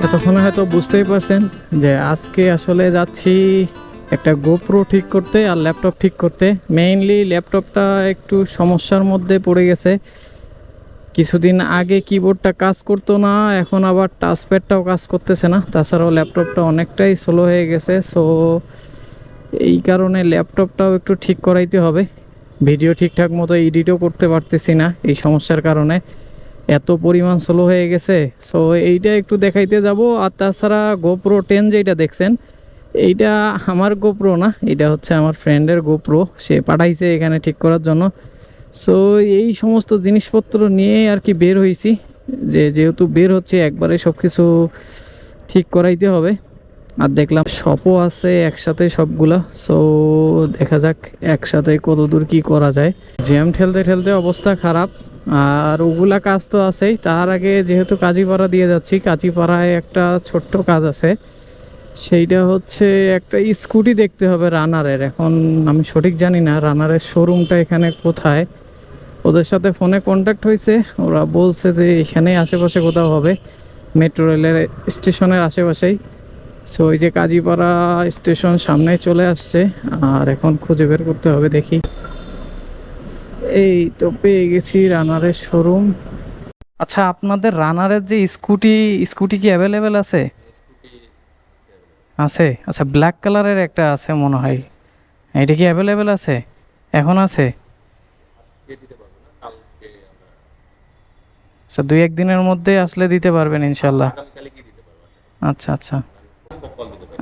এতক্ষণে হয়তো বুঝতেই পারছেন যে আজকে আসলে যাচ্ছি একটা গোপ্রো ঠিক করতে আর ল্যাপটপ ঠিক করতে। মেইনলি ল্যাপটপটা একটু সমস্যার মধ্যে পড়ে গেছে। কিছুদিন আগে কিবোর্ডটা কাজ করতো না, এখন আবার টাচপ্যাডটাও কাজ করতেছে না। তাছাড়াও ল্যাপটপটা অনেকটাই স্লো হয়ে গেছে। সো এই কারণে ল্যাপটপটাও একটু ঠিক করাইতে হবে। ভিডিও ঠিকঠাক মতো এডিটও করতে পারতেছি না এই সমস্যার কারণে, এত পরিমাণ স্লো হয়ে গেছে। সো এইটা একটু দেখাইতে যাব। আর তাছাড়া গোপ্রো 10 যেটা দেখছেন, এইটা আমার গোপ্রো না, এটা হচ্ছে আমার ফ্রেন্ডের গোপ্রো, সে পাঠাইছে এখানে ঠিক করার জন্য। সো এই সমস্ত জিনিসপত্র নিয়ে আর কি বের হয়েছি, যেহেতু বের হচ্ছে একবারে সব কিছু ঠিক করাইতে হবে। আর দেখলাম শপও আছে একসাথে সবগুলা। সো দেখা যাক একসাথে কতদূর কি করা যায়। জ্যাম ঠেলতে ঠেলতে অবস্থা খারাপ, আর ওগুলা কাজ তো আছেই। তার আগে যেহেতু কাজীপাড়া দিয়ে যাচ্ছি, কাজীপাড়ায় একটা ছোট্ট কাজ আছে, সেইটা হচ্ছে একটা স্কুটি দেখতে হবে রানারের। এখন আমি সঠিক জানি না রানারের শোরুমটা এখানে কোথায়। ওদের সাথে ফোনে কন্ট্যাক্ট হয়েছে, ওরা বলছে যে এখানে আশেপাশে কোথাও হবে, মেট্রো রেলের স্টেশনের আশেপাশেই। সো ওই যে কাজীপাড়া স্টেশন সামনে চলে আসছে, আর এখন খুঁজে বের করতে হবে। দেখি, এই তো পেয়ে গেছি রানারের শোরুম। আচ্ছা, আপনাদের রানারের যে স্কুটি কি অ্যাভেলেবেল আছে? আছে, আচ্ছা ব্ল্যাক কালারের একটা আছে মনে হয়, এটা কি অ্যাভেলেবেল আছে? এখন আছে? আচ্ছা, 2-1 দিনের মধ্যে আসলে দিতে পারবেন ইনশাল্লাহ। আচ্ছা আচ্ছা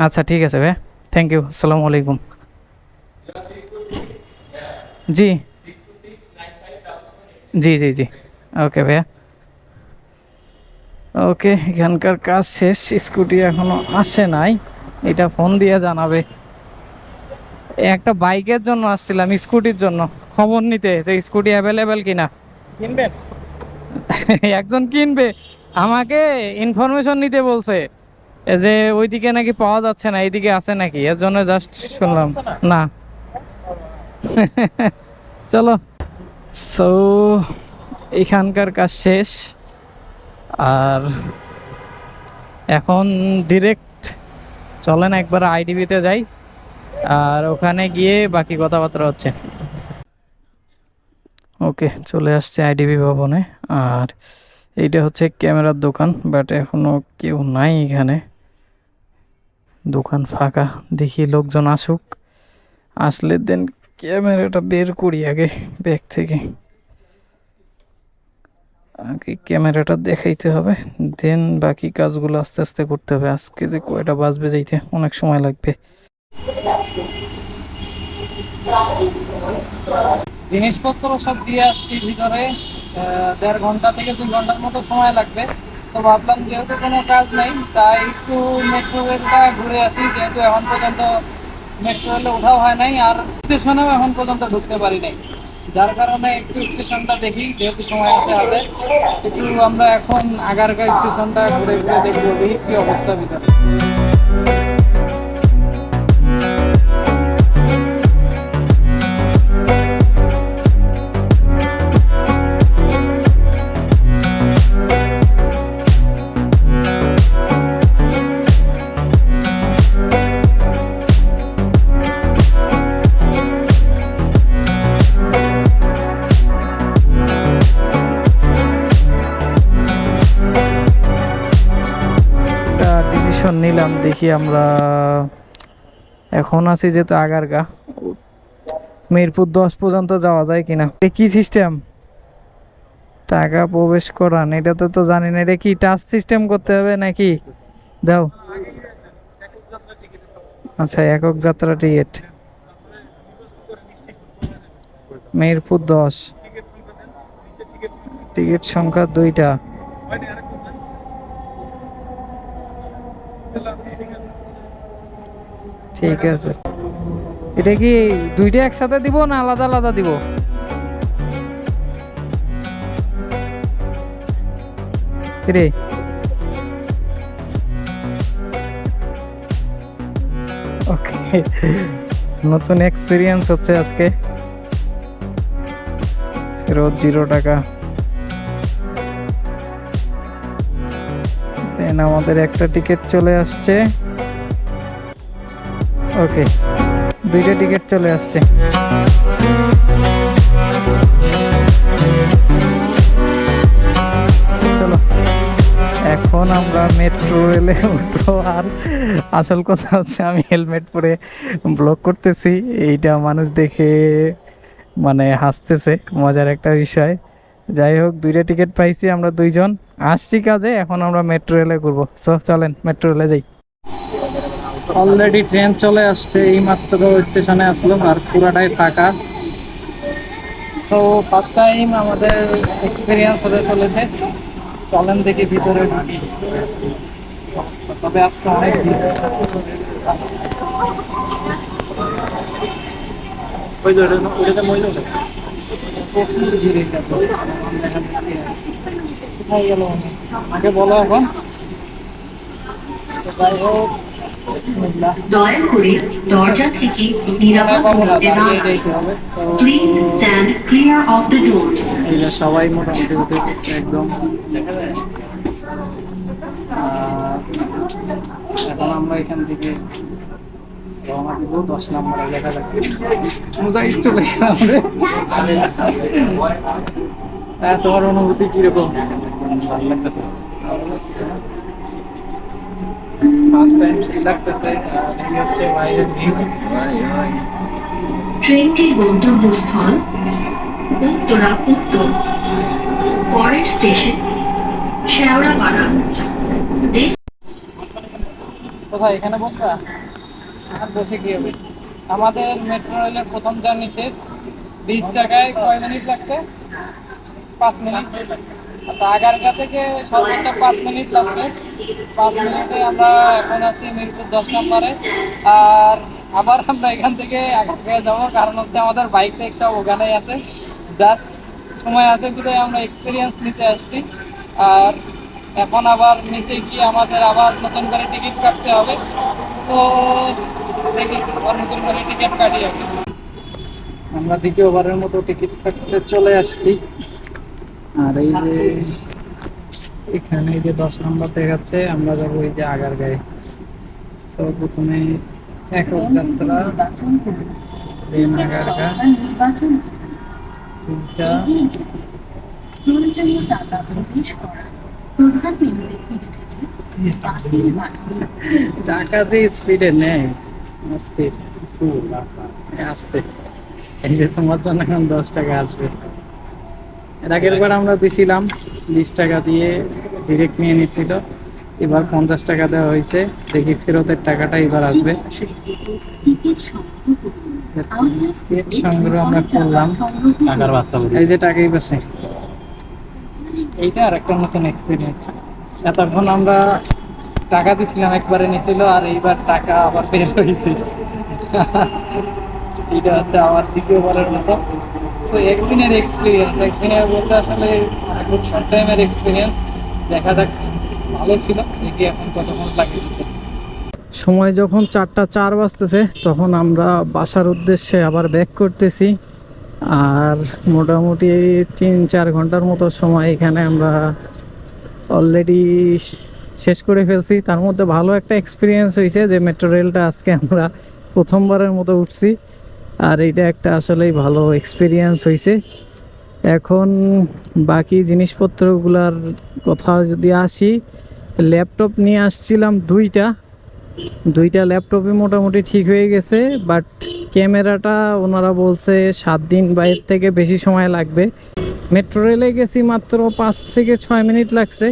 আচ্ছা, ঠিক আছে ভাই, থ্যাংক ইউ, আসসালামু আলাইকুম। জি জি জি জি, ওকে ভাইয়া, ওকে। এখানকার কাজ শেষ, স্কুটি এখনো আসে নাই, এটা ফোন দিয়ে জানাবে। একটা বাইকের জন্য আসছিলাম, স্কুটির জন্য খবর নিতে যে স্কুটি অ্যাভেলেবেল কিনা। কিনবেন? একজন কিনবে, আমাকে ইনফরমেশন নিতে বলছে যে ওইদিকে নাকি পাওয়া যাচ্ছে না, এইদিকে আছে নাকি, এর জন্য জাস্ট শুনলাম। না। চলো। সো এখানকার কাজ শেষ, আর এখন ডিরেক্ট চলেন একবার আইডিবিতে যাই, আর ওখানে গিয়ে বাকি কথাবার্তা হচ্ছে। ওকে, চলে আসছে আইডিবি ভবনে। আর এইটা হচ্ছে ক্যামেরার দোকান, বাট এখনো কেউ নাই এখানে, দোকান ফাঁকা। দেখি লোকজন আসুক, আসলে দেন ক্যামেরাটা বের করি আগে ব্যাগ থেকে। আগে ক্যামেরাটা দেখাইতে হবে, দেন বাকি কাজগুলো আস্তে আস্তে করতে হবে। আজকে যে কয়টা বাজবে যাইতে, অনেক সময় লাগবে। জিনিসপত্র সব দিয়ে আসছি ভিতরে, 1.5 ঘন্টা থেকে 2 ঘন্টার মতো সময় লাগবে। তো ভাবলাম যেহেতু কোনো কাজ নেই, তাই একটু মেট্রো রেলটা ঘুরে আসি, যেহেতু এখন পর্যন্ত মেট্রো রেলে ওঠাও হয় নাই, আর স্টেশনেও এখন পর্যন্ত ঢুকতে পারি নাই, যার কারণে একটু স্টেশনটা দেখি, যেহেতু সময় আছে হাতে। একটু আমরা এখন আগারগাঁও স্টেশনটা ঘুরে ঘুরে দেখবো, দেখি কি অবস্থা ভিতরে। নিলাম, দেখি আমরা এখন আছি যেহেতু আগারগা, মিরপুর 10 পর্যন্ত যাওয়া যায় কিনা। কি সিস্টেম টাকা প্রবেশ করান, এটাতে তো জানি না, এটা কি টাচ সিস্টেম করতে হবে নাকি? দাও। আচ্ছা, একক যাত্রা টিকিট, মিরপুর 10, টিকিট সংখ্যা 2টা। ঠিক আছে, এটা কি 2টা একসাথে দিব না আলাদা আলাদা দিব? রে ওকে, নতুন এক্সপিরিয়েন্স হচ্ছে আজকে। ফেরত 0 টাকা। আমাদের একটা টিকিট চলে আসছে। ওকে, দুইটা টিকিট চলে আসছে। চলো এখন আমরা মেট্রো রেলে উঠবো। আর আসল কথা হচ্ছে আমি হেলমেট পরে ব্লগ করতেছি, এইটা মানুষ দেখে মানে হাসতেছে, মজার একটা বিষয়। যাই হোক, দুইটা টিকিট পাইছি, আমরা দুইজন আসছি কাজে, এখন আমরা মেট্রো রেলে ঘুরবো। সো চলেন মেট্রো রেলে যাই। অলরেডি ট্রেন চলে আসছে, এই মাত্র স্টেশনে আসলাম আর পুরাটাই ফাঁকা। তো ফার্স্ট টাইম আমাদের এক্সপিরিয়েন্স হতে চলেছে। চলেন দেখি ভিতরে ঢুকি। তবে আজকে অনেক ভিড়। প্রচুর ভিড় এটা তো। কোথায় গেল আমাকে বলো এখন। যাই হোক, দয়া করে দরজা থেকে নিরাপদ দূরত্বে দাঁড়ান। Please stand clear of the doors. এইটা সবাই মোটামুটি হতে একদম। এখন আমরা এখান থেকে রওনা দিব 10 নম্বরে, দেখা যাক। মজাই চলে গেলাম রে। তোমার অনুভূতি কিরকম? ভালো লাগতেছে, ফার্স্ট টাইম সেই লাগতেছে। এই হচ্ছে বাইরের ভিউ। ট্রেনটির গন্তব্যস্থল উত্তরা উত্তর, পরের স্টেশন শেওড়াপাড়া। কোথায়? এখানে বসবা? আর বসে কি হবে? আমাদের মেট্রো রেলের প্রথম জার্নি শেষ। 20 টাকায় কয় মিনিট লাগছে? 5 মিনিট। আচ্ছা, আগারগা থেকে সর্বোচ্চ 5 মিনিট লাগছে। 5 মিনিটে আমরা এখন আছি মিরপুর 10 নম্বরে। আর আবার আমরা এখান থেকে আগারগাঁয়ে যাবো, কারণ হচ্ছে আমাদের বাইক টাইক সব ওখানেই আছে। জাস্ট সময় আছে বিধায় আমরা এক্সপিরিয়েন্স নিতে আসছি। আর এখন আবার নিচে গিয়ে আমাদের আবার নতুন করে টিকিট কাটতে হবে। সো দেখি আবার নতুন করে টিকিট কাটি আগে। আমরা দ্বিতীয়বারের মতো টিকিট কাটতে চলে আসছি। আর এই যে এখানে যে 10 নম্বর দেখাচ্ছে, আমরা যাবো এই যে আগারগাঁয়ে। সো প্রথমে একক যাত্রা, দেন আগারগা, প্রয়োজনীয় টাকা প্রবেশ করা, প্রধান মেনুতে ফিরে যেতে টাকা যে স্পিডে নেয় অস্থির। আসতে এই যে তোমার জন্য এখন 10 টাকা আসবে। এর আগের বার আমরা দিছিলাম 20 টাকা দিয়ে, ডিরেক্ট নিয়ে নিছিল। এবার 50 টাকা দেওয়া হয়েছে, দেখি ফেরতের টাকাটা এবার আসবে। টিকিট সংগ্রহ আমরা করলাম, টাকার বাচ্চা এই যে টাকাই পাচ্ছে। এইটা আর একটা নতুন এক্সপিরিয়েন্স। এতক্ষণ আমরা টাকা দিছিলাম, একবারে নিছিল, আর এইবার টাকা আবার বের হয়েছে। এটা হচ্ছে আমার দ্বিতীয়বারের মতো। সো একদিনের এক্সপিরিয়েন্স, একদিনের বলতে আসলে খুব শর্ট টাইমের এক্সপিরিয়েন্স। দেখা যাক, ভালো ছিল। দেখি এখন কতক্ষণ লাগে। সময় যখন 4টা 4 বাজতেছে, তখন আমরা বাসার উদ্দেশ্যে আবার ব্যাক করতেছি। আর মোটামুটি 3-4 ঘন্টার মতো সময় এখানে আমরা অলরেডি শেষ করে ফেলছি। তার মধ্যে ভালো একটা এক্সপিরিয়েন্স হয়েছে যে মেট্রো রেলটা আজকে আমরা প্রথমবারের মতো উঠছি। আর এইটা একটা আসলেই ভালো এক্সপিরিয়েন্স হয়েছে। এখন বাকি জিনিসপত্রগুলার কথা যদি আসি, ল্যাপটপ নিয়ে আসছিলাম দুইটা ল্যাপটপই মোটামুটি ঠিক হয়ে গেছে। বাট ক্যামেরাটা ওনারা বলছে 7 দিন বা এর থেকে বেশি সময় লাগবে। মেট্রো রেলে গেছি মাত্র 5 থেকে 6 মিনিট লাগছে,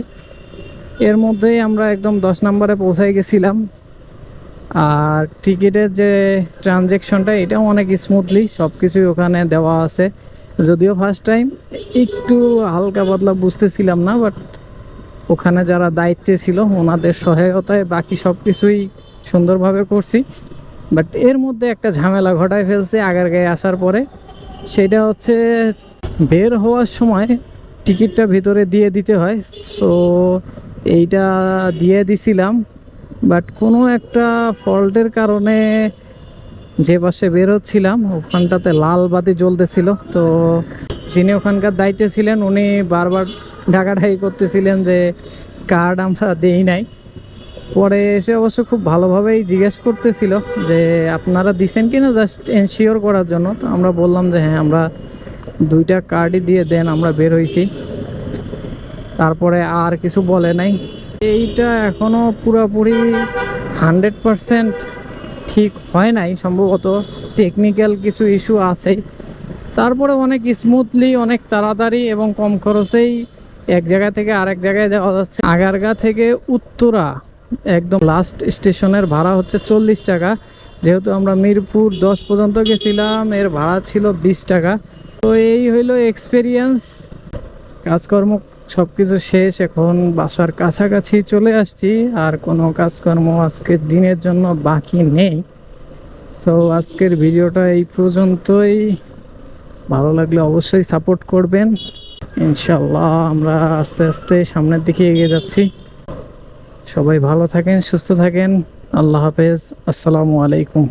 এর মধ্যেই আমরা একদম 10 নম্বরে পৌঁছাই গেছিলাম। আর টিকিটের যে ট্রানজ্যাকশনটা, এটাও অনেক স্মুথলি সব কিছুই ওখানে দেওয়া আছে। যদিও ফার্স্ট টাইম একটু হালকা পাতলা বুঝতেছিলাম না, বাট ওখানে যারা দায়িত্বে ছিল ওনাদের সহায়তায় বাকি সব কিছুই সুন্দরভাবে করছি। বাট এর মধ্যে একটা ঝামেলা ঘটায় ফেলছে আগারগাঁয়ে আসার পরে। সেটা হচ্ছে বের হওয়ার সময় টিকিটটা ভিতরে দিয়ে দিতে হয়। সো এইটা দিয়ে দিছিলাম, বাট কোনো একটা ফল্টের কারণে যে পাশে বের হচ্ছিলাম ওখানটাতে লাল বাতি জ্বলতেছিল। তো যিনি ওখানকার দায়িত্বে ছিলেন উনি বারবার ঢাকাঢাকি করতেছিলেন যে কার্ড আমরা দেই নাই। পরে এসে অবশ্য খুব ভালোভাবেই জিজ্ঞেস করতেছিল যে আপনারা দিছেন কিনা, জাস্ট এনশিওর করার জন্য। তো আমরা বললাম যে হ্যাঁ আমরা 2টা কার্ডই দিয়ে দেন, আমরা বের হয়েছি। তারপরে আর কিছু বলে নাই। এইটা এখনও পুরোপুরি 100% ঠিক হয় নাই, সম্ভবত টেকনিক্যাল কিছু ইস্যু আছেই। তারপরে অনেক স্মুথলি, অনেক তাড়াতাড়ি এবং কম খরচেই এক জায়গা থেকে আরেক জায়গায় যাওয়া যাচ্ছে। আগারগাঁ থেকে উত্তরা একদম লাস্ট স্টেশনের ভাড়া হচ্ছে 40 টাকা। যেহেতু আমরা মিরপুর 10 পর্যন্ত গেছিলাম, এর ভাড়া ছিল 20 টাকা। তো এই হইলো এক্সপেরিয়েন্স। কাজকর্ম সব কিছু শেষ, এখন বাসার কাছাকাছি চলে আসছি। আর কোনো কাজকর্ম আজকের দিনের জন্য বাকি নেই। সো আজকের ভিডিওটা এই পর্যন্তই। ভালো লাগলে অবশ্যই সাপোর্ট করবেন। ইনশাল্লাহ আমরা আস্তে আস্তে সামনের দিকে এগিয়ে যাচ্ছি। সবাই ভালো থাকেন, সুস্থ থাকেন। আল্লাহ হাফেজ। আসসালামু আলাইকুম।